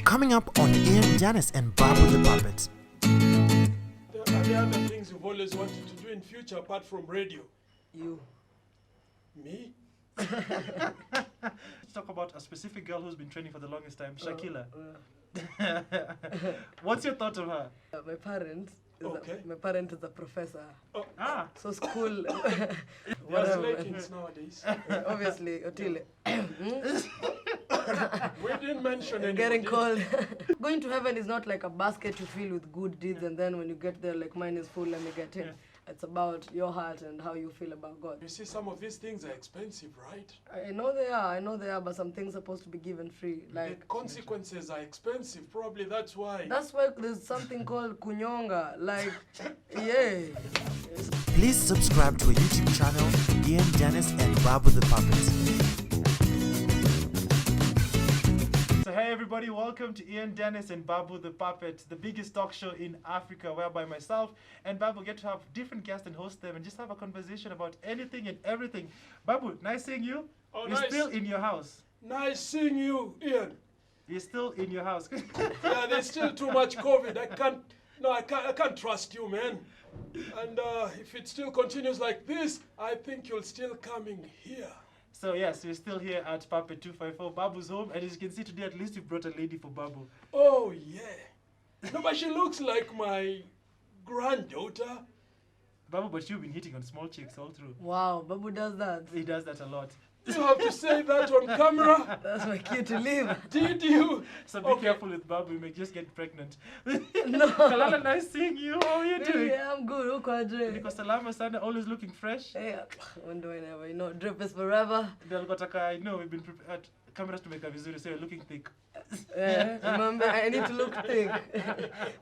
Coming up on Ian Dennis and Babu the Puppet. Are there other things you've always wanted to do in future apart from radio? You. Me? Let's talk about a specific girl who's been training for the longest time, Shakila. What's your thought of her? My parents. Okay. My parent is a professor. Oh, So school. there's whatever. legends nowadays. Obviously, Otile. We didn't mention You're anyone, getting did cold. Going to heaven is not like a basket you fill with good deeds and then when you get there, like mine is full, let me get in. Yeah. It's about your heart and how you feel about God. You see, some of these things are expensive, right? I know they are, but some things are supposed to be given free. Like The consequences are expensive. Probably that's why. that's why there's something called kunyonga. Like, yeah. Please subscribe to our YouTube channel, Ian Dennis and Babu the Puppet. So hey everybody, welcome to Ian Dennis and Babu the Puppet, the biggest talk show in Africa, whereby myself and Babu get to have different guests and host them and just have a conversation about anything and everything. Babu, nice seeing you. Oh, You're nice. still in your house. Nice seeing you, Ian. You're still in your house. Yeah, there's still too much COVID. I can't trust you, man. And if it still continues like this, I think you're still coming here. So yes, we're still here at Puppet 254, Babu's home, and as you can see today, at least we brought a lady for Babu. Oh, yeah. No, but she looks like my granddaughter. Babu, but you've been hitting on small chicks all through. Wow, Babu does that. He does that a lot. You have to say that on camera. That's my cue to leave. Did you? So be Okay. careful with Babu, you may just get pregnant. No. Kalala, nice seeing you. How are you doing? Yeah, I'm good. Ukwadre. Because Salama Sana always looking fresh. Hey, when do I never? You know, drip is forever. I know we've been prepared. Cameras to make a vizuri, so you're looking thick. Remember, I need to look thick.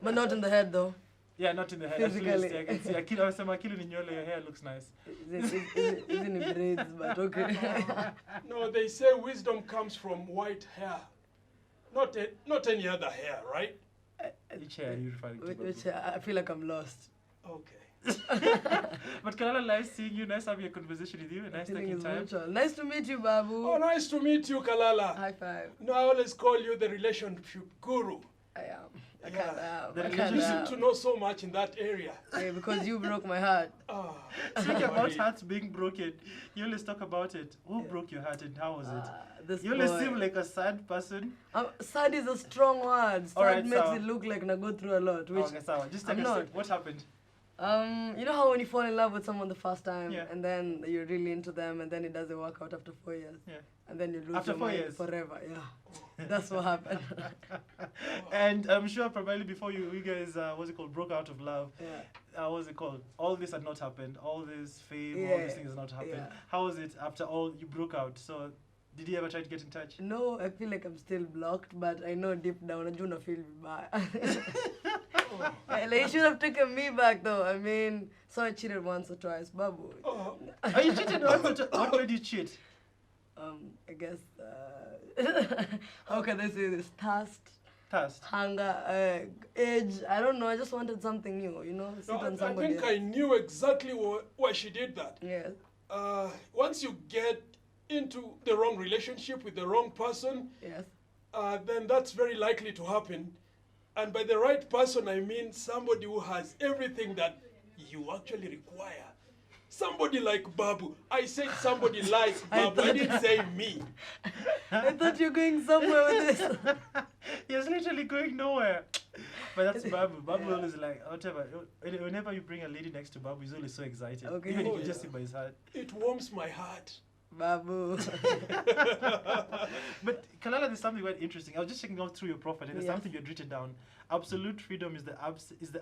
But not in the head, though. Yeah, not in the head. At Physically. least, I can see. Akili, I was saying, Akili Ninyole, your hair looks nice. It's in the braids, but okay. No, they say wisdom comes from white hair. Not any other hair, right? Which hair are you referring to? Which Babu? I feel like I'm lost. Okay. But Kalala, nice seeing you. Nice having a conversation with you. Nice Feeling taking is time. mutual. Nice to meet you, Babu. Oh, nice to meet you, Kalala. High five. No, I always call you the relationship guru. I am. I Yeah. can't am. The I You can't seem am. to know so much in that area. Yeah, because you broke my heart. Ah, Speaking about sorry. hearts being broken, you always talk about it. Who broke your heart and how was it? This You always boy. seem like a sad person. Sad is a strong word. Sad Alright, makes so- it look like I go through a lot. Which, Okay, Sawa, just take I'm a not. sec. What happened? you know how when you fall in love with someone the first time, Yeah. and then you're really into them, and then it doesn't work out after 4 years, Yeah. and then you lose After your 4 mind years? forever. Yeah, that's what happened. And I'm sure probably before you guys, what's it called, broke out of love, Yeah. what's it called? All this had not happened. All this fame, all Yeah, these things has not happened. yeah. How was it after all you broke out? So, did you ever try to get in touch? No, I feel like I'm still blocked, but I know deep down I do not feel bad. Like, you should have taken me back though. I mean, so I cheated once or twice, Babu. Oh, Are you cheated once? What made you cheat? I guess, how can I say this? Thirst. Hunger, age. I don't know. I just wanted something new, you know? Sit no, on I somebody think else. I knew exactly why she did that. Yes. Once you get into the wrong relationship with the wrong person, Yes. then that's very likely to happen. And by the right person, I mean somebody who has everything that you actually require. Somebody like Babu. I said somebody like Babu. I didn't say me. I thought you were going somewhere with this. He was literally going nowhere. But that's Babu. Babu always like, whatever. Whenever you bring a lady next to Babu, he's always so excited. Okay. Even you Oh, can just yeah. see by his heart. It warms my heart. Babu. But Kalala, there's something quite interesting. I was just checking out through your profile, and there's Yes. something you'd written down. Absolute freedom is the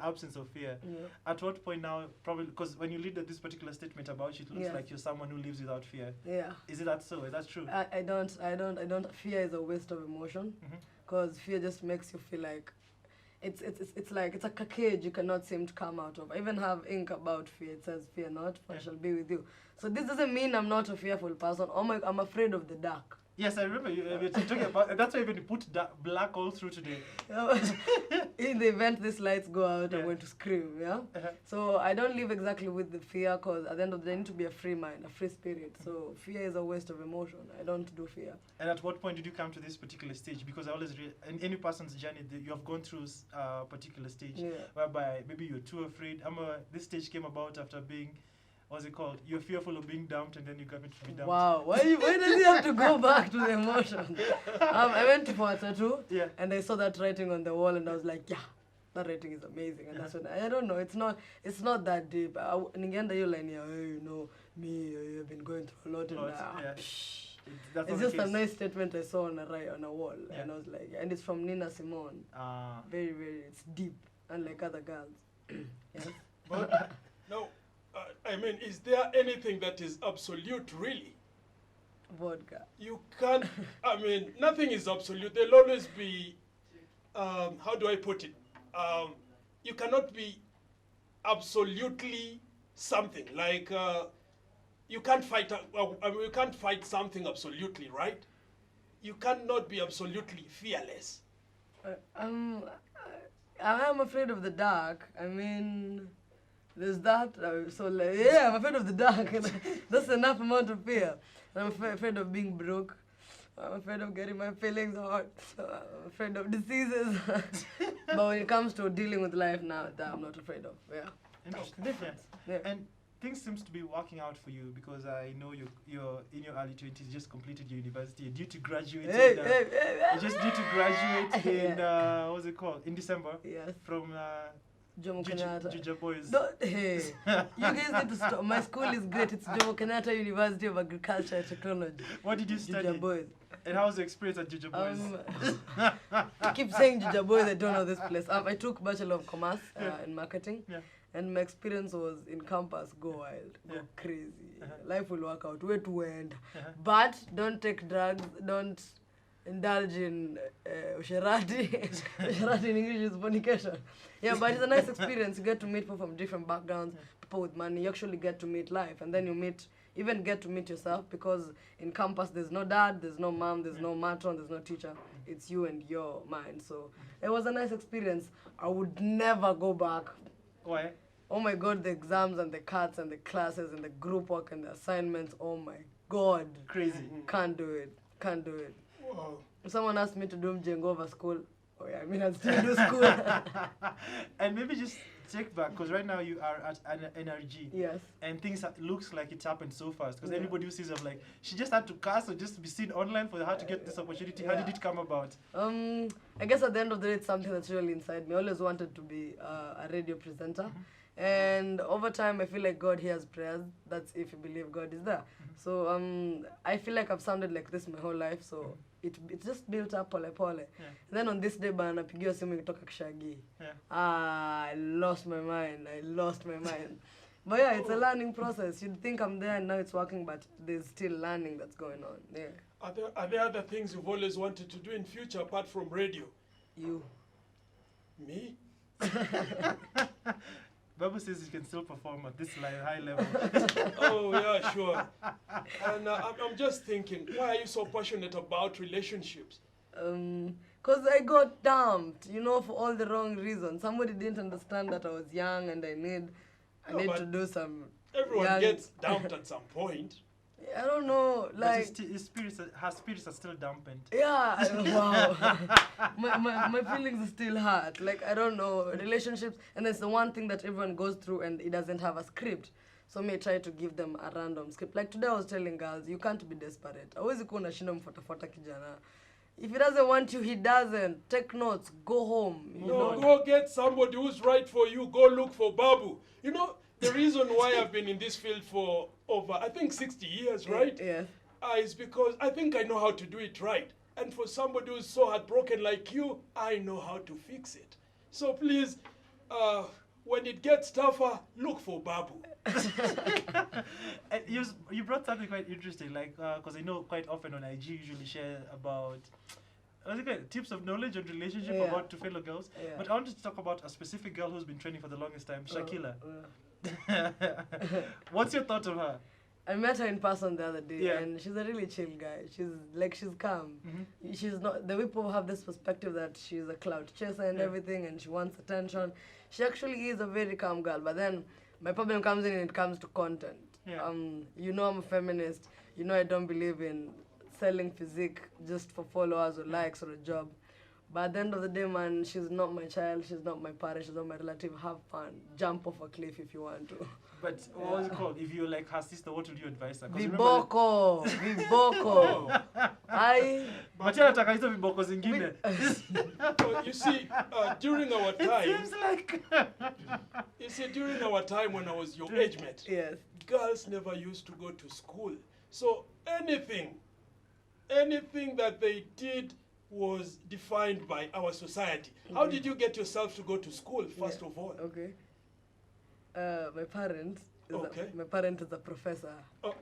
absence of fear. Yeah. At what point now, probably, because when you read this particular statement about you, it looks Yeah. like you're someone who lives without fear. Yeah. Is it that so? Is that true? I don't. Fear is a waste of emotion, because fear just makes you feel like it's like it's like a cage you cannot seem to come out of. I even have ink about fear. It says, "Fear not, for I shall be with you." So this doesn't mean I'm not a fearful person. I'm afraid of the dark. Yes, I remember you were talking about. That's why even you put that black all through today. In the event these lights go out, Yeah. I'm going to scream, yeah? Uh-huh. So I don't live exactly with the fear, because at the end of the day, I need to be a free mind, a free spirit. So fear is a waste of emotion. I don't do fear. And at what point did you come to this particular stage? Because I always in any person's journey, you have gone through a particular stage Yeah. whereby maybe you're too afraid. This stage came about after being, what's it called? You're fearful of being dumped, and then you got me to be dumped. Wow, why does he have to go back to the emotion? I went for a tattoo, Yeah. and I saw that writing on the wall, and I was like, yeah, that writing is amazing. And that's when I don't know, it's not that deep. Ningeenda hiyo line ya, hey, you know, me, I've been going through a lot, and Yeah. That's it's not just the a case. nice statement I saw on a wall, Yeah. and I was like, and it's from Nina Simone. Very, very, it's deep, unlike other girls. Yes. But, no, I mean, is there anything that is absolute, really? Vodka. You can't, I mean, nothing is absolute. There'll always be, how do I put it? You cannot be absolutely something. Like, you can't fight, you can't fight something absolutely, right? You cannot be absolutely fearless. I'm afraid of the dark. I mean, there's that. So, like, yeah, I'm afraid of the dark. That's enough amount of fear. I'm afraid of being broke. I'm afraid of getting my feelings hurt. I'm afraid of diseases. But when it comes to dealing with life now, that I'm not afraid of. Yeah. Interesting. Different. Yeah. Yeah. And things seems to be working out for you, because I know you're in your early 20s, just completed your university, you're due to graduate. You're just due to graduate in what's it called? In December. Yes. From Jomo Kenyatta. Juja Boys. Hey, you guys need to stop. My school is great. It's Jomo Kenyatta University of Agriculture and Technology. What did you study? Juja Boys. And how was the experience at Juja Boys? I keep saying Juja Boys. I don't know this place. I took Bachelor of Commerce in marketing. Yeah. And my experience was in campus, go wild, go Yeah. crazy. Life will work out, way to end. Uh-huh. But don't take drugs, don't indulge in usherati. Usherati in English is fornication. Yeah, but it's a nice experience. You get to meet people from different backgrounds, people with money. You actually get to meet life, and then you even get to meet yourself, because in campus there's no dad, there's no mom, there's no matron, there's no teacher. It's you and your mind. So it was a nice experience. I would never go back. Why? Oh my God, the exams and the cuts and the classes and the group work and the assignments. Oh my God. Crazy. Can't do it. Can't do it. Wow. If someone asked me to do Mjengo over school, oh yeah, I mean, I'd still do school. And maybe just take back, because right now you are at NRG. Yes. And things looks like it's happened so fast, because Yeah. anybody who sees of like, she just had to cast or just be seen online for her to get this opportunity. How did Yeah. it come about? I guess at the end of the day, it's something that's really inside me. I always wanted to be a radio presenter. And over time, I feel like God hears prayers. That's if you believe God is there. So I feel like I've sounded like this my whole life. So it just built up pole pole. Yeah. Then on this day, bana napigiwa simu kutoka Kishagi. Yeah. I lost my mind. But yeah, it's a learning process. You'd think I'm there and now it's working, but there's still learning that's going on. Yeah. Are there other things you've always wanted to do in future apart from radio? You. Me? Babu says you can still perform at this high level. Oh, yeah, sure. And I'm just thinking, why are you so passionate about relationships? Because I got dumped, for all the wrong reasons. Somebody didn't understand that I was young and I need No, to but do some Everyone young- gets dumped at some point. I don't know, But like... her spirits are still dampened. Yeah, wow. my feelings are still hurt. Like, I don't know, relationships, and it's the one thing that everyone goes through and it doesn't have a script. So me try to give them a random script. Like today I was telling girls, you can't be desperate. Hawezi kuwa unashinda mfuatafuata kijana. If he doesn't want you, he doesn't. Take notes, go home. You No, know? go get somebody who's right for you. Go look for Babu. The reason why I've been in this field for over, I think, 60 years, right? Yes. Is because I think I know how to do it right. And for somebody who's so heartbroken like you, I know how to fix it. So please, when it gets tougher, look for Babu. And you brought something quite interesting, like, because I know quite often on IG you usually share about tips of knowledge on relationship about two fellow girls. Yeah. But I wanted to talk about a specific girl who's been training for the longest time, Shakila. What's your thought of her? I met her in person the other day, Yeah. and she's a really chill guy. She's calm. Mm-hmm. She's not, the people have this perspective that she's a clout chaser and Yeah. everything, and she wants attention. She actually is a very calm girl, but then my problem comes in when it comes to content. Yeah. You know I'm a feminist. You know I don't believe in selling physique just for followers or likes or a job. But at the end of the day, man, she's not my child, she's not my parent, she's not my relative. Have fun. Jump off a cliff if you want to. But what was it called? If you're like her sister, what would you advise her? 'Cause remember that- Viboko. Viboko. Machana nataka hizo viboko zingine. You see, during our time, Seems like you see, during our time when I was your age mate, Yes. girls never used to go to school. So anything that they did was defined by our society. How did you get yourself to go to school, first of all? Okay. My parent Okay. my parent is a professor.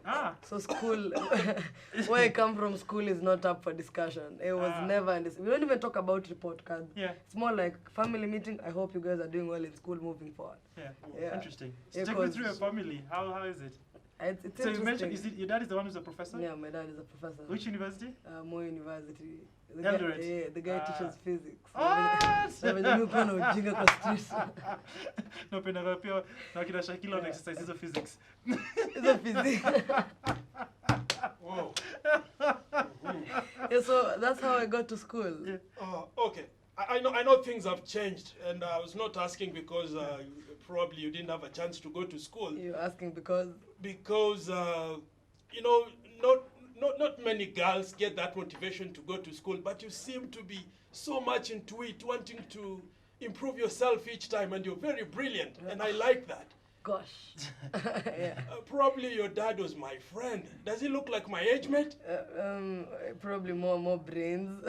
ah. So school, where I come from, school is not up for discussion. It was never, we don't even talk about report cards. Yeah. It's more like family meeting. I hope you guys are doing well in school moving forward. Yeah. Yeah. Interesting. So Yeah, take me 'cause- through your family. How is it? It's So you interesting. mentioned your dad is the one who's a professor? Yeah, my dad is a professor. Which university? Mo University. The Eldoret. guy, yeah, the guy teaches physics. What? So venye mimi kuna ujinga kwa streets. Napenda pia na kina Shakila on exercise hizo physics. Hizo physics. Whoa. Yeah, so that's how I got to school. Yeah. Okay. I know things have changed, and I was not asking because probably you didn't have a chance to go to school. You're asking because Because not many girls get that motivation to go to school, but you seem to be so much into it, wanting to improve yourself each time, and you're very brilliant, and I like that. gosh. Yeah. Probably your dad was my friend. Does he look like my age mate? Probably more brains.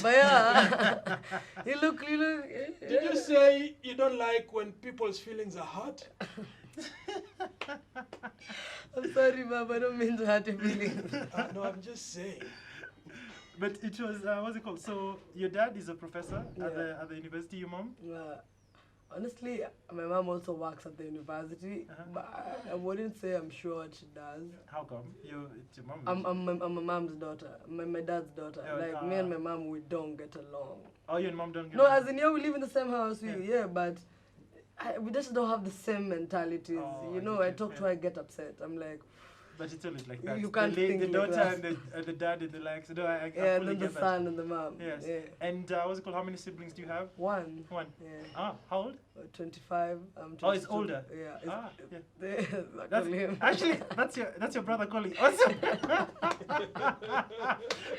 But yeah, you look. Did you say you don't like when people's feelings are hurt? I'm sorry, Bob. I don't mean to hurt your feelings. No, I'm just saying. But it was what's it called? So your dad is a professor Yeah. at the university, your mom? Honestly, my mom also works at the university, but I wouldn't say I'm sure what she does. How come? It's your mom. I'm my mom's daughter, my dad's daughter. Yeah, Like me and my mom, we don't get along. Oh, you and mom don't get No, along? as in yeah, we live in the same house. Yeah, but we just don't have the same mentalities. Oh, You I know, get I you, talk yeah. to her, I get upset. I'm like, But it's always like that. You can't the think the like daughter that. and the dad and the likes. No, I yeah, and fully then the get that. son and the mom. Yes. Yeah. And what's it called? How many siblings do you have? One. One. Yeah. How old? 25. I'm 22. Oh, it's older. Yeah. Yeah. I That's call him. actually that's your brother calling. Awesome.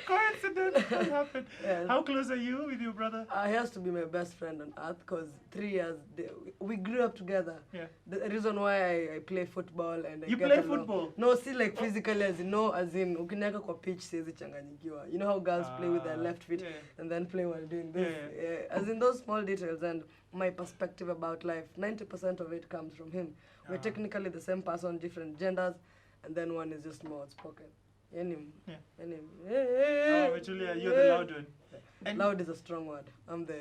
Coincidence. That happened. Yeah. How close are you with your brother? He has to be my best friend on earth because 3 years, we grew up together. Yeah. The reason why I play football and I You get play along- football? No, see like physically as in ukiniweka kwa pitch siwezi changanyikiwa. You know how girls play with their left feet yeah. and then play while doing this? Yeah. As in those small details and my perspective about life, 90% of it comes from him. We're technically the same person, different genders, and then one is just more outspoken. Enim. Yeah. Enim. Oh, Julia, you're the loud one. And Loud is a strong word. I'm the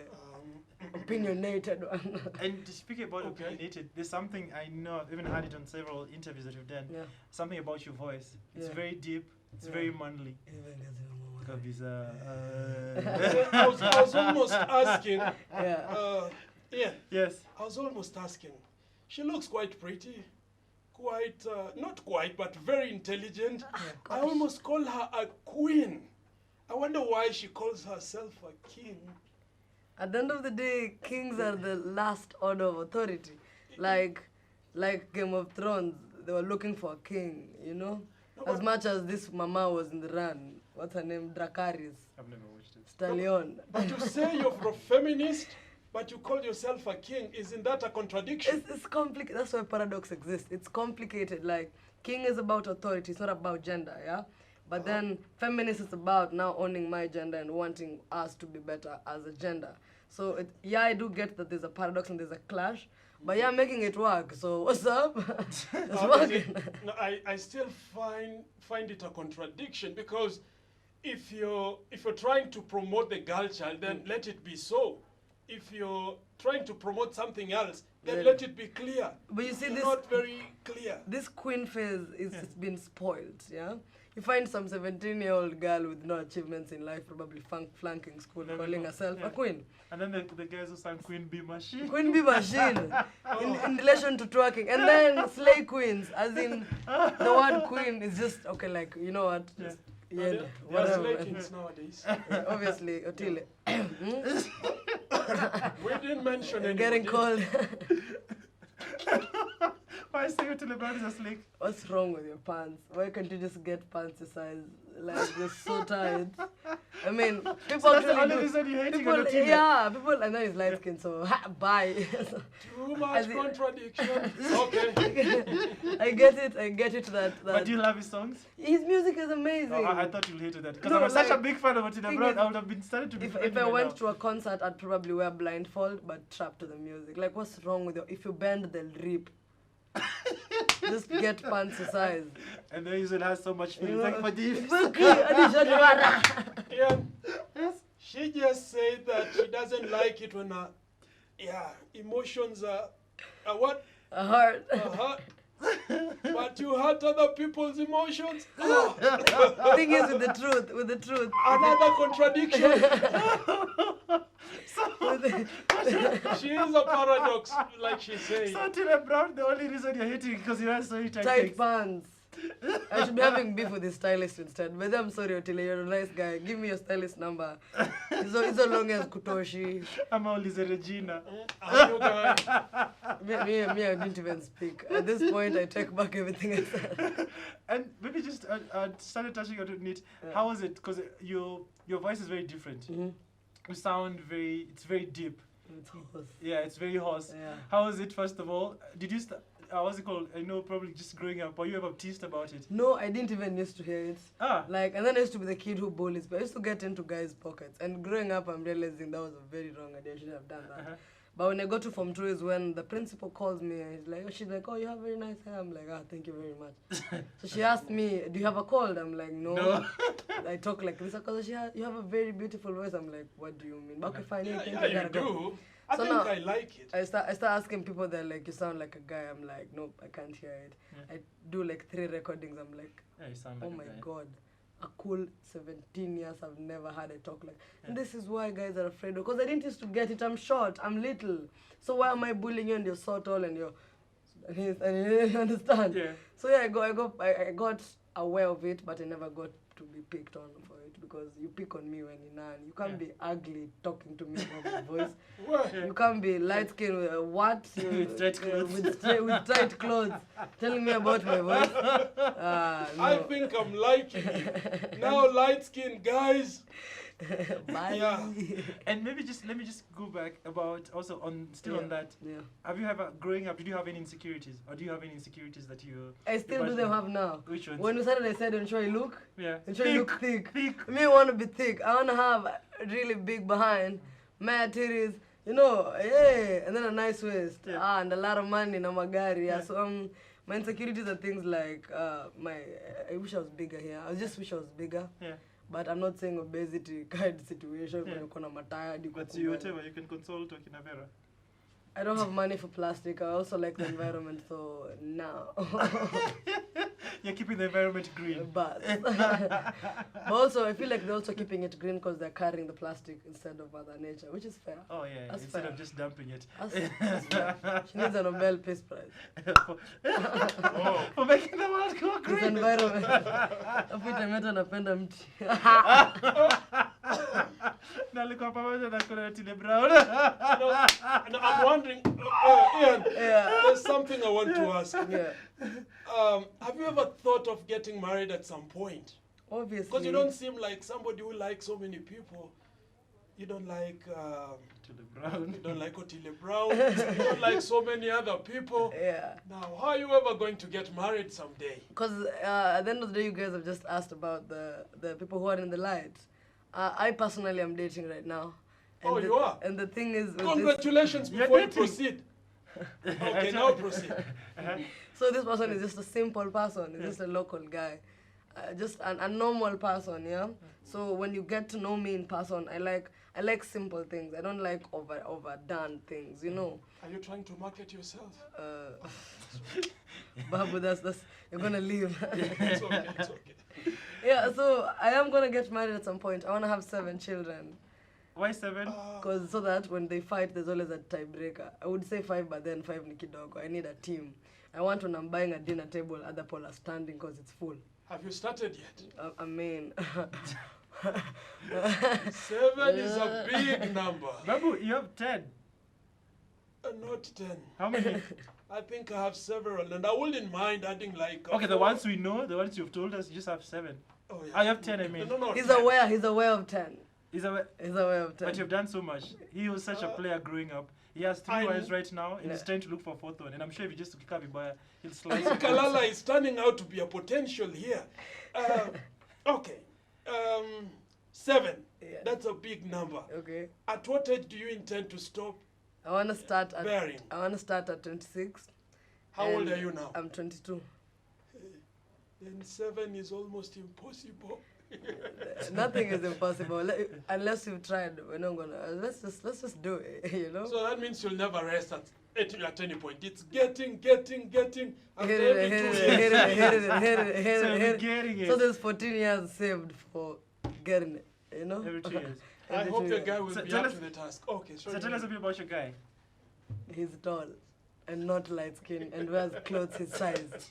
opinionated one. And speaking about Okay. opinionated, there's something I know, I've even had it on several interviews that you've done. Yeah. Something about your voice. It's Yeah. very deep, it's Yeah. very manly. Kabisa. I was almost asking. Yeah. Yes. I was almost asking. She looks quite pretty, quite not quite, but very intelligent. I almost call her a queen. I wonder why she calls herself a king. At the end of the day, kings are the last order of authority. Like Game of Thrones, they were looking for a king, you know? No, As but- much as this mama was in the run, what's her name? Dracarys, I've never watched it. Stallion. But you say you're a feminist, but you call yourself a king. Isn't that a contradiction? It's complicated. That's why paradox exists. It's complicated. Like, king is about authority. It's not about gender, yeah? But then feminist is about now owning my gender and wanting us to be better as a gender. So, I do get that there's a paradox and there's a clash. But yeah, making it work. So, what's up? It's working. No, I still find it a contradiction because if you're trying to promote the girl child, then let it be so. If you're trying to promote something else, then let it be clear. But you see You're this, not very clear. this queen phase is it's been spoiled, yeah? You find some 17-year-old girl with no achievements in life, probably flunking school, Then calling we go- herself yeah. a queen. And then the guys who sang Queen Bee Machine. Queen bee machine in relation to twerking. And then slay queens, as in the word queen is just, okay, like, you know what? Yeah. Just, There yeah, are whatever. slakings nowadays. Obviously, Otile. We didn't mention You're anybody. getting cold. Why say you to LeBron is a slick? What's wrong with your pants? Why can't you just get pants the size? Like, they're so tight. I mean, people So that's the actually only do. reason you're hating People, on Otile? yeah, people, I know he's light skinned, so bye. Too much As in- contradiction. Okay. I get it that But do you love his songs? his music is amazing. Oh, I thought you'll hate that. Because No, I'm such a like, big fan of Otile thing Brown, is, I would have been started to be If I went to a concert, I'd probably wear blindfold, but trapped to the music. Like, what's wrong with you? If you bend, they'll rip. Just get pants the size. And they usually has so much You feelings. know, Like for this. exactly. Yeah. Yes. She just said that she doesn't like it when emotions are what? A heart. Hurt. But you hurt other people's emotions. Oh, Thing is, with the truth. another contradiction. With the- She is a paradox, like she said. So Otile Brown, the only reason you're hating because he has so many tight tight legs. pants. I should be having beef with his stylist instead. But I'm sorry, Otile, you're a nice guy. Give me your stylist number. It's as long as Kutoshi. I'm only Regina. How you guys? Me, I didn't even speak. At this point, I take back everything I said. And maybe just started touching on it. Yeah. How was it? Because your voice is very different. Mm-hmm. You sound it's very deep. It's horse. Yeah, it's very hoarse. Yeah. How was it, first of all? Did you, what's it called? I know probably just growing up, were you ever teased about it? No, I didn't even used to hear it. Ah. Like, and then I used to be the kid who bullies, but I used to get into guys' pockets. And growing up, I'm realizing that was a very wrong idea. I shouldn't have done that. Uh-huh. But when I got to Form 2 is when the principal calls me and she's like, oh, you have very nice hair. I'm like, thank you very much. So she asked me, do you have a cold? I'm like, no. I talk like this because you have a very beautiful voice. I'm like, what do you mean? Okay, fine. Yeah, thank yeah, I you gotta go. do. I So think now- I like it. I start asking people that like, you sound like a guy. I'm like, nope, I can't hear it. Yeah. I do like 3 recordings. I'm like, Yeah, you sound oh like my a guy. god, a cool 17 years I've never had a talk like. And this is why guys are afraid because I didn't used to get it. I'm short, I'm little, so why am I bullying you and you're so tall and you're and you understand? Yeah. So yeah, I got aware of it, but I never got to be picked on for it because you pick on me when you're none. You can't be ugly talking to me about my voice. Well, You can't be light skinned with what? With tight clothes. With tight clothes. Telling me about my voice. No. I think I'm liking it. Now, light-skinned guys. Bye. Yeah. And maybe let me just go back about also on on that. Yeah. Have you ever growing up? Did you have any insecurities, or do you have any insecurities that you? I still do them have now. Which ones? When we started, I said, ensure you look. Yeah. Ensure you look thick. Thick. Me want to be thick. I want to have really big behind, mad titties, you know, yeah, and then a nice waist. Yeah. And a lot of money na magari. Yeah. So my insecurities are things like I wish I was bigger here. I just wish I was bigger. Yeah. But I'm not saying obesity kind of situation Yeah. when you're mataya. But you whatever you can consult to Kinavera. I don't have money for plastic. I also like the environment, so no. You're keeping the environment green. But also, I feel like they're also keeping it green because they're carrying the plastic instead of Mother Nature, which is fair. Oh yeah, That's instead fair. of just dumping it. That's fair. She needs a Nobel Peace Prize. For making the world go This green. environment. Apita meta napenda mti. Nalikuwa pamoja na kuna Otile Brown. And I'm wondering, Ian, Yeah. there's something I want to ask. Yeah. Have you ever thought of getting married at some point? Obviously. Because you don't seem like somebody who likes so many people. You don't like Otile Brown. you don't like Otile Brown. You don't like so many other people. Yeah. Now, how are you ever going to get married someday? Because at the end of the day, you guys have just asked about the people who are in the light. I personally am dating right now. Oh, you are? And the thing is, with this, Congratulations You're before you dating. proceed. Okay, now proceed. so this person is just a simple person. He's just a local guy. Just a normal person, yeah? So when you get to know me in person, I like simple things. I don't like overdone things, you know. Are you trying to market yourself? Babu, that's you're gonna leave. It's okay, it's okay. Yeah, so I am gonna get married at some point. I wanna have 7 children. Why 7? Because so that when they fight, there's always a tiebreaker. I would say 5, but then 5 ni kidogo. I need a team. I want when I'm buying a dinner table, other people are standing because it's full. Have you started yet? I mean... 7 is a big number. Babu, you have 10. Not 10. How many? I think I have several, and I wouldn't mind adding like... Okay, the ones we know, the ones you've told us, you just have 7. Oh, yeah. I have 10, I mean. No, He's 10. aware of 10. He's aware. He's aware of 10. But you've done so much. He was such a player growing up. He has 3 wives right now, and he's trying to look for a 4th one. And I'm sure if you just kick up Ibaya, he'll slice it. Kalala is turning out to be a potential here. Okay. 7. Yeah. That's a big number. Okay. At what age do you intend to stop? I want to start bearing? I want to start at 26. How old are you now? I'm 22. Then 7 is almost impossible. Nothing is impossible unless you've tried. We're not gonna. Let's just do it. You know. So that means you'll never rest at any point. It's getting. And Hit every 2 years. Getting it. So there's 14 years saved for getting it. You know. Every 2 years. I Every hope 2 your years. guy will So be tell up us- to the task. Okay, sorry. So tell us a bit about your guy. He's tall and not light skinned and wears clothes his size.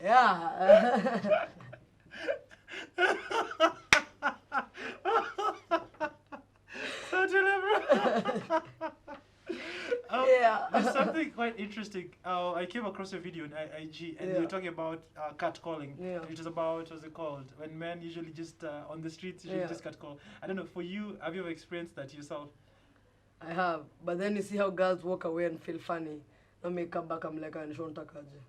Yeah. Yeah. There's something quite interesting. I came across a video on IG, and you were talking about catcalling. Yeah. It was about, what's it called? When men usually just on the streets, usually just catcall. I don't know, for you, have you ever experienced that yourself? I have, but then you see how girls walk away and feel funny. No make come back, I'm like, and shont takaje.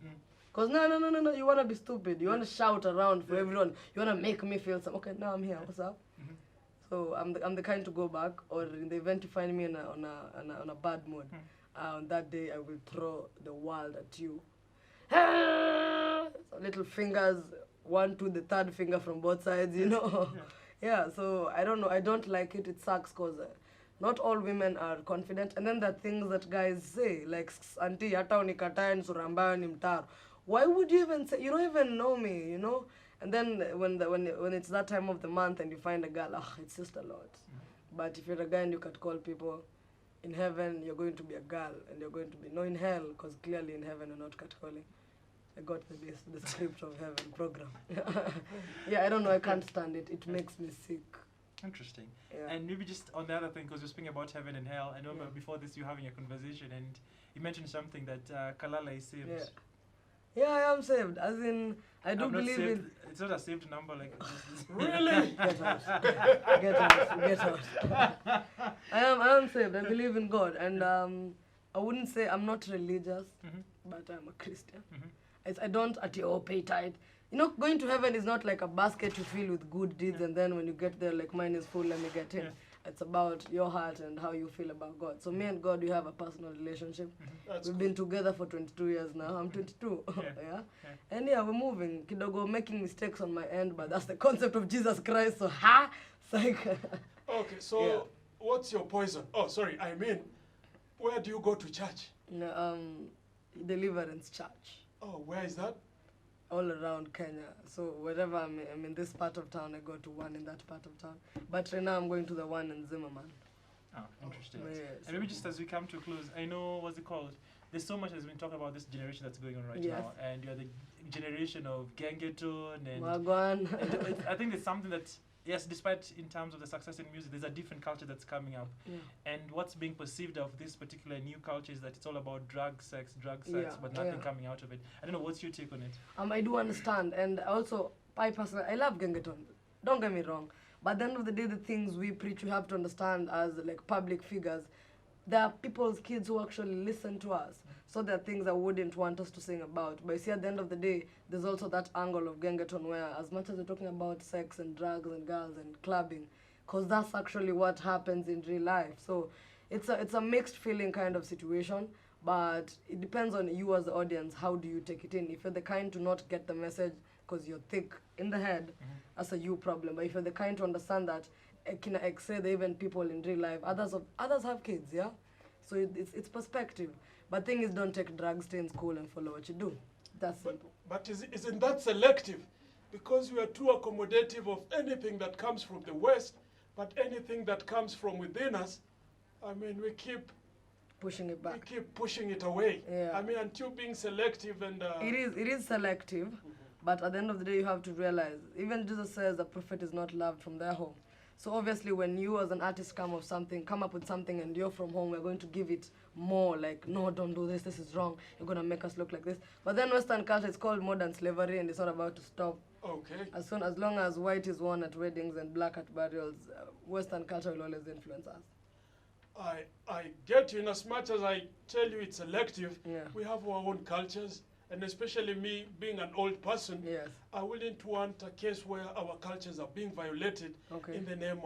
Cause no, you wanna be stupid. You wanna shout around for everyone. You wanna make me feel some. Okay, now I'm here. What's up? So I'm the kind to go back, or in the event you find me on a bad mood, on that day I will throw the world at you. So little fingers, 1, 2, the 3rd finger from both sides, you know. Yeah. So I don't know. I don't like it. It sucks cause. Not all women are confident, and then the things that guys say, like "Auntie, hata unikatae nsurambayo ni mtaro." Why would you even say? You don't even know me, you know. And then when it's that time of the month and you find a girl, it's just a lot. But if you're a guy and you can call people, in heaven you're going to be a girl, and you're going to be in hell, because clearly in heaven you're not catcalling. I got the script of heaven program. Yeah, I don't know. I can't stand it. It makes me sick. Interesting. Yeah. And maybe just on the other thing, because you're speaking about heaven and hell, I remember before this you having a conversation, and you mentioned something that Kalala is saved. Yeah, I am saved. As in, I do I'm not believe saved. in... It's not a saved number like Really? Get out. I am saved. I believe in God. And I wouldn't say I'm not religious, but I'm a Christian. I don't pay tithe. You know, going to heaven is not like a basket you fill with good deeds and then when you get there, like, mine is full, let me get in. It's about your heart and how you feel about God. So me and God, we have a personal relationship. We've been together for 22 years now. I'm 22. Yeah. And yeah, we're moving. Kidogo making mistakes on my end, but that's the concept of Jesus Christ. So it's like Okay, so what's your poison? Oh, sorry, I mean, where do you go to church? Deliverance Church. Oh, where is that? All around Kenya. So wherever I'm in this part of town, I go to one in that part of town. But right now I'm going to the one in Zimmerman. Oh, interesting. Yes. And maybe just as we come to a close, I know, what's it called? There's so much that's been talking about this generation that's going on right now. And you're the generation of Gengeton and... Wagwan. I think there's something that, yes, despite in terms of the success in music, there's a different culture that's coming up. And what's being perceived of this particular new culture is that it's all about drug, sex, but nothing coming out of it. I don't know, what's your take on it? I do understand. And also, I personally, I love Gengeton. Don't get me wrong. But at the end of the day, the things we preach, we have to understand as like public figures. There are people's kids who actually listen to us. So there are things I wouldn't want us to sing about. But you see, at the end of the day, there's also that angle of Gengeton where as much as we're talking about sex and drugs and girls and clubbing, because that's actually what happens in real life. So it's a mixed feeling kind of situation. But it depends on you as the audience. How do you take it in? If you're the kind to not get the message because you're thick in the head, that's a you problem. But if you're the kind to understand that say that even people in real life, others have kids, yeah? So it's perspective. But thing is, don't take drugs, stay in school and follow what you do. That's simple. But isn't that selective? Because we are too accommodative of anything that comes from the West, but anything that comes from within us, I mean, we keep pushing it back. We keep pushing it away. Yeah. I mean, until being selective and... It is selective, but at the end of the day, you have to realize, even Jesus says the prophet is not loved from their home. So obviously, when you as an artist come up with something and you're from home, we're going to give it more like, no, don't do this is wrong, you're going to make us look like this. But then Western culture is called modern slavery and it's not about to stop. Okay. As long as white is worn at weddings and black at burials, Western culture will always influence us. I get you. In as much as I tell you it's selective, Yeah. we have our own cultures, and especially me being an old person, Yes. I wouldn't want a case where our cultures are being violated Okay. in the name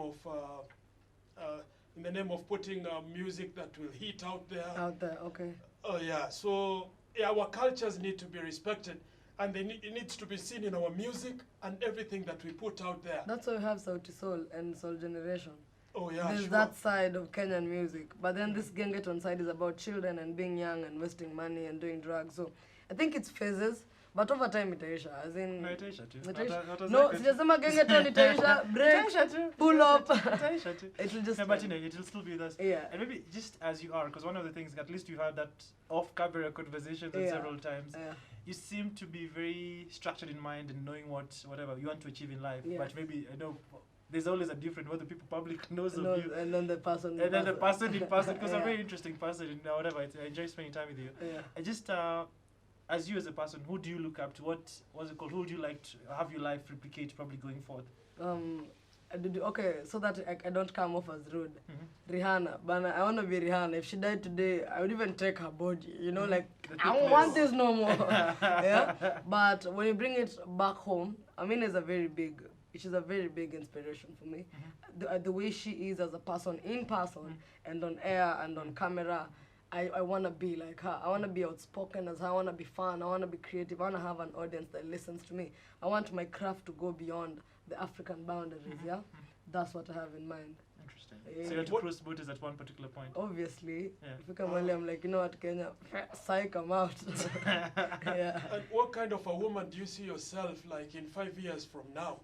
of putting music that will hit out there. Out there, okay. Oh yeah. So yeah, our cultures need to be respected, and it needs to be seen in our music and everything that we put out there. That's why we have Sauti Sol and Soul Generation. Oh yeah, There's sure. that side of Kenyan music. But then this Gengeton side is about children and being young and wasting money and doing drugs. So I think it's phases, but over time itaisha. As in, No, itaisha too. itaisha. No, sijasema Gengeton itaisha, break, pull up. Itaisha too. It'll just... No, but you know, it'll still be with us. Yeah. And maybe just as you are, because one of the things, at least you had that off-camera conversations Yeah. several times. Yeah. You seem to be very structured in mind and knowing whatever you want to achieve in life. Yeah. But maybe, I know, there's always a different whether people public knows No, of you. and then the person... And then the person in person, because I'm a Yeah. very interesting person and whatever. I enjoy spending time with you. Yeah. I just, as you as a person, who do you look up to? What's it called? Who would you like to have your life replicate probably going forward? Okay, so that I don't come off as rude. Rihanna, but I want to be Rihanna. If she died today, I would even take her body. You know, like, The I don't want thickness. this no more. Yeah? But when you bring it back home, I mean, she's a very big inspiration for me. The way she is as a person, in person, and on air and on camera, I want to be like her. I want to be outspoken as her. I want to be fun. I want to be creative. I want to have an audience that listens to me. I want my craft to go beyond the African boundaries, yeah? That's what I have in mind. Interesting. Yeah. So you had to What- cross borders at one particular point. Obviously, Yeah. if you come early, I'm like, you know what, Kenya, psych, I'm out. Yeah. And what kind of a woman do you see yourself like in 5 years from now?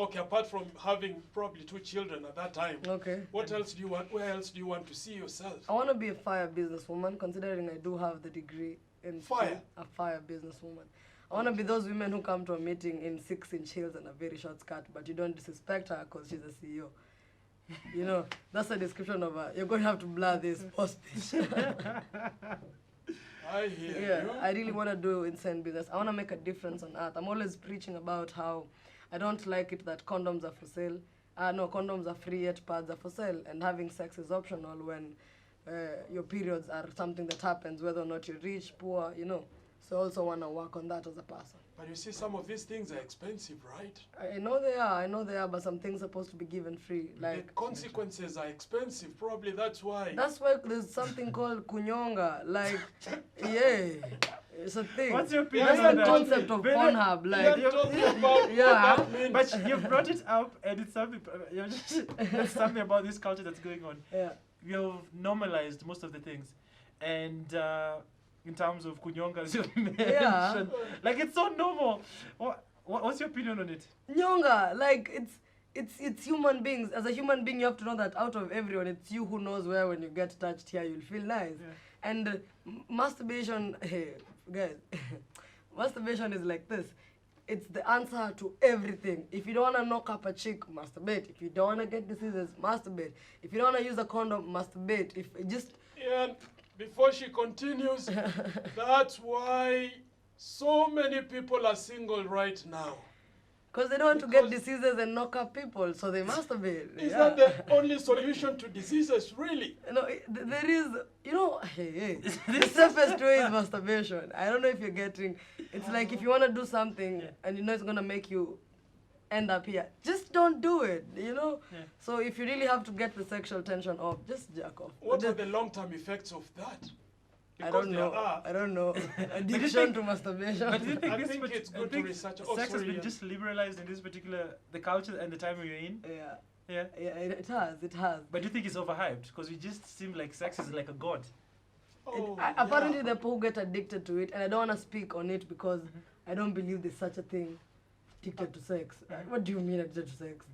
Okay, apart from having probably 2 children at that time. Okay. What else do you want? Where else do you want to see yourself? I want to be a fire businesswoman, considering I do have the degree in Fire? A fire businesswoman. I want to be those women who come to a meeting in 6-inch heels and a very short skirt, but you don't disrespect her because she's a CEO. You know, that's a description of her. You're going to have to blur this post this. I hear Yeah, you. I really want to do insane business. I want to make a difference on earth. I'm always preaching about how I don't like it that condoms are for sale. No, condoms are free yet pads are for sale, and having sex is optional when your periods are something that happens, whether or not you're rich, poor, you know. So I also want to work on that as a person. But you see, some of these things are expensive, right? I know they are, but some things are supposed to be given free. Like, The consequences are expensive. Probably that's why. that's why there's something called kunyonga. Like, yeah, it's a thing. What's your opinion That's on the that? concept of Very- Pornhub. We Like, are talking about Yeah. what that means. But you brought it up, and it's something. There's something about this culture that's going on. yeah. We have normalized most of the things, and in terms of kunyonga, as you mentioned, like it's so normal. What's your opinion on it? Nyonga, like it's human beings. As a human being, you have to know that out of everyone, it's you who knows where when you get touched here, you'll feel nice. Yeah. And masturbation, hey, guys, masturbation is like this. It's the answer to everything. If you don't want to knock up a chick, masturbate. If you don't want to get diseases, masturbate. If you don't want to use a condom, masturbate. If it just... And before she continues, that's why so many people are single right now. Because they don't want to get diseases and knock up people, so they masturbate. Is Yeah. that the only solution to diseases, really? No, there is, you know, the safest way is masturbation. I don't know if you're getting, it's like if you want to do something and you know it's going to make you end up here, just don't do it, you know? Yeah. So if you really have to get the sexual tension off, just jack off. What are the long-term effects of that? I don't there know. are. I don't know. Addiction to masturbation. But do you think I this think it's good to research. Oh, sex has sorry, been yeah. just liberalized in this particular the culture and the time we're in. Yeah. Yeah. Yeah, it has. It has. But do you think it's overhyped? Because we just seem like sex is like a god. Apparently, the people get addicted to it, and I don't want to speak on it because I don't believe there's such a thing, addicted to sex. What do you mean addicted to sex?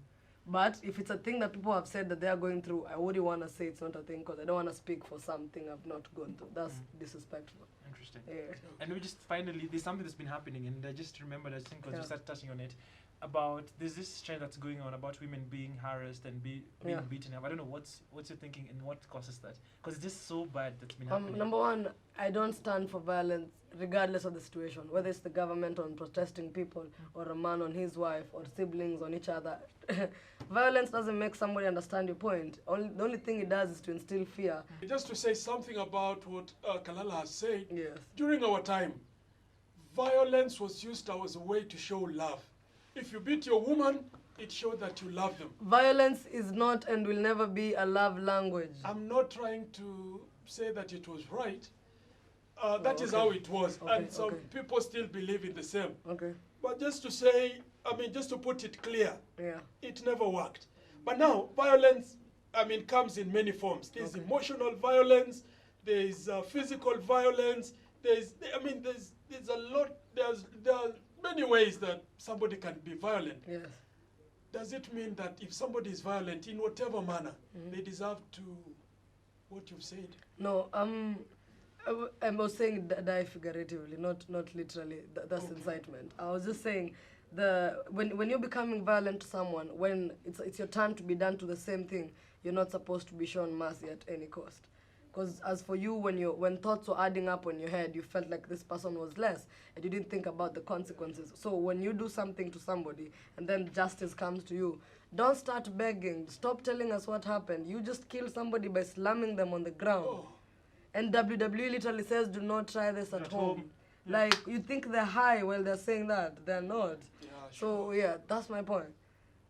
But if it's a thing that people have said that they are going through, I wouldn't want to say it's not a thing because I don't want to speak for something I've not gone through. That's disrespectful. Interesting. Yeah. And we just finally, there's something that's been happening, and I just remembered, I think, because we started touching on it, about there's this trend that's going on about women being harassed and being beaten up. I don't know what's your thinking and what causes that, because it's just so bad that's been happening. Number one, I don't stand for violence regardless of the situation, whether it's the government on protesting people or a man on his wife or siblings on each other. Violence doesn't make somebody understand your point. The only thing it does is to instill fear. Just to say something about what Kalala has said, Yes. during our time, violence was used as a way to show love. If you beat your woman, it showed that you love them. Violence is not and will never be a love language. I'm not trying to say that it was right. That is how it was. And some people still believe in the same. Okay. But just to say, just to put it clear, Yeah. it never worked. But now, violence, comes in many forms. There's emotional violence, there's physical violence, there's a lot, there are many ways that somebody can be violent. Yes. Does it mean that if somebody is violent in whatever manner, they deserve to, what you've said? No, I was saying die figuratively, not literally. That's incitement. I was just saying, when you're becoming violent to someone, when it's your turn to be done to the same thing, you're not supposed to be shown mercy at any cost. Because as for you, when thoughts were adding up in your head, you felt like this person was less, and you didn't think about the consequences. So when you do something to somebody, and then justice comes to you, don't start begging. Stop telling us what happened. You just kill somebody by slamming them on the ground. Oh. And WWE literally says, do not try this at home. Yeah. Like, you think they're high while they're saying that. They're not. Yeah, So, yeah, that's my point.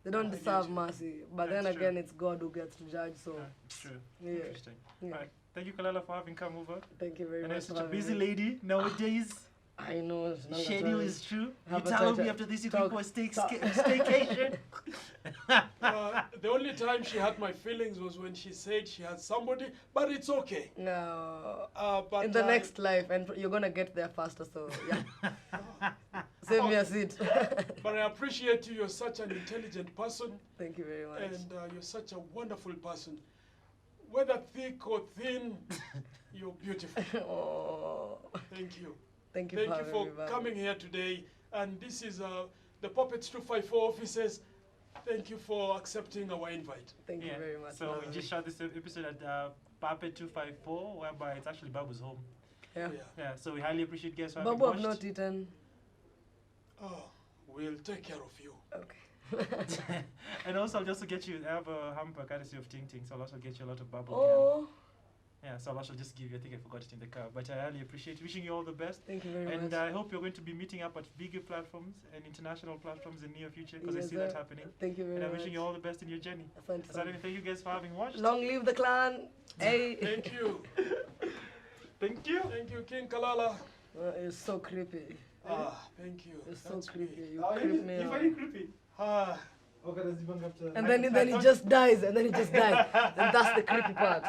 They don't deserve mercy. But That's then true. again, it's God who gets to judge, so... True. Yeah. Interesting. Yeah. All right. Thank you, Kalala, for having come over. Thank you very And much. you're such for a having busy me. lady nowadays. I know. It's not Schedule that is true. You Have a tell tight- me after this you talk- go for a talk- staycation. The only time she had my feelings was when she said she had somebody, but it's okay. No. But In the next life, and you're going to get there faster, so yeah. Save me a seat. But I appreciate you. You're such an intelligent person, Thank you very much. and you're such a wonderful person. Whether thick or thin, you're beautiful. Oh, Thank you. thank you Thank for you having for me, Babu. coming here today. And this is the Puppets 254 offices. Thank you for accepting our invite. Thank you very much. So we just shot this episode at Puppet 254, whereby it's actually Babu's home. Yeah. Yeah, so we highly appreciate guys for having Babu, I've watched. not eaten. Oh, we'll take care of you. Okay. And also, I'll also get you, I have a hamper courtesy of Ting Ting, so I'll also get you a lot of bubble gum. Oh, Yeah, so I'll also just give you, I think I forgot it in the car. But I highly appreciate it. Wishing you all the best. thank you very And much. I hope you're going to be meeting up at bigger platforms and international platforms in near future, because Yes, I see that sir. happening. Thank you very And I'm much. wishing you all the best in your journey. Asante So sana. thank you guys for having watched. Long live the clan. Hey. Thank you. Thank you. Thank you, King Kalala. It's so creepy. Thank you. It's so That's creepy. me. You creep me You out. find it creepy. Ah, And then he just dies, and then he just dies. And that's the creepy part.